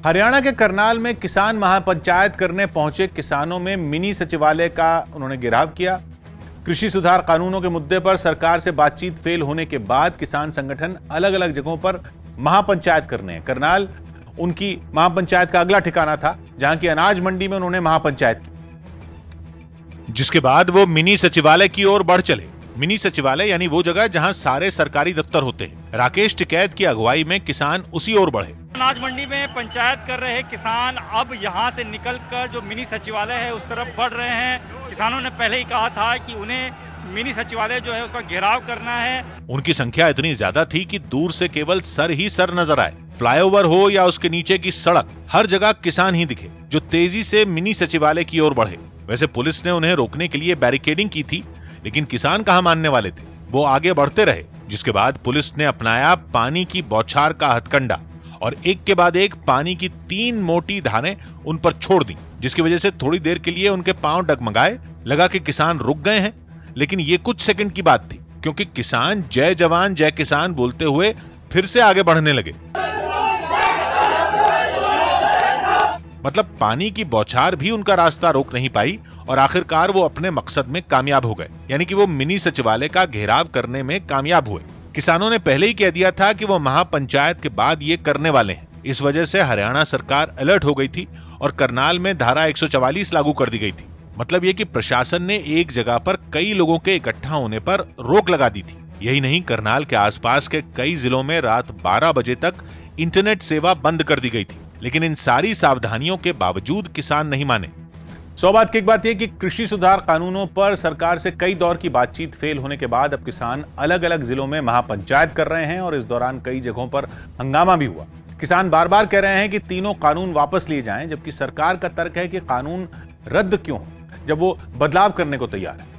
हरियाणा के करनाल में किसान महापंचायत करने पहुंचे किसानों में मिनी सचिवालय का उन्होंने घेराव किया। कृषि सुधार कानूनों के मुद्दे पर सरकार से बातचीत फेल होने के बाद किसान संगठन अलग अलग जगहों पर महापंचायत करने हैं। करनाल उनकी महापंचायत का अगला ठिकाना था, जहां की अनाज मंडी में उन्होंने महापंचायत की, जिसके बाद वो मिनी सचिवालय की ओर बढ़ चले। मिनी सचिवालय यानी वो जगह जहां सारे सरकारी दफ्तर होते हैं। राकेश टिकैत की अगुवाई में किसान उसी ओर बढ़े। अनाज मंडी में पंचायत कर रहे किसान अब यहां से निकलकर जो मिनी सचिवालय है उस तरफ बढ़ रहे हैं। किसानों ने पहले ही कहा था कि उन्हें मिनी सचिवालय जो है उसका घेराव करना है। उनकी संख्या इतनी ज्यादा थी कि दूर से केवल सर ही सर नजर आए। फ्लाईओवर हो या उसके नीचे की सड़क, हर जगह किसान ही दिखे जो तेजी से मिनी सचिवालय की ओर बढ़े। वैसे पुलिस ने उन्हें रोकने के लिए बैरिकेडिंग की थी, लेकिन किसान कहां मानने वाले थे। वो आगे बढ़ते रहे, जिसके बाद पुलिस ने अपनाया पानी की बौछार का हथकंडा और एक के बाद एक पानी की 3 मोटी धारें उन पर छोड़ दी, जिसकी वजह से थोड़ी देर के लिए उनके पांव डगमगाए। लगा कि किसान रुक गए हैं, लेकिन ये कुछ सेकंड की बात थी, क्योंकि किसान जय जवान जय किसान बोलते हुए फिर से आगे बढ़ने लगे। मतलब पानी की बौछार भी उनका रास्ता रोक नहीं पाई और आखिरकार वो अपने मकसद में कामयाब हो गए, यानी कि वो मिनी सचिवालय का घेराव करने में कामयाब हुए। किसानों ने पहले ही कह दिया था कि वो महापंचायत के बाद ये करने वाले हैं। इस वजह से हरियाणा सरकार अलर्ट हो गई थी और करनाल में धारा 144 लागू कर दी गई थी। मतलब ये कि प्रशासन ने एक जगह पर कई लोगों के इकट्ठा होने पर रोक लगा दी थी। यही नहीं, करनाल के आसपास के कई जिलों में रात 12 बजे तक इंटरनेट सेवा बंद कर दी गई थी। लेकिन इन सारी सावधानियों के बावजूद किसान नहीं माने। सौभाग्य की एक बात यह कि कृषि सुधार कानूनों पर सरकार से कई दौर की बातचीत फेल होने के बाद अब किसान अलग अलग जिलों में महापंचायत कर रहे हैं और इस दौरान कई जगहों पर हंगामा भी हुआ। किसान बार बार कह रहे हैं कि तीनों कानून वापस लिए जाएं, जबकि सरकार का तर्क है कि कानून रद्द क्यों हो जब वो बदलाव करने को तैयार है।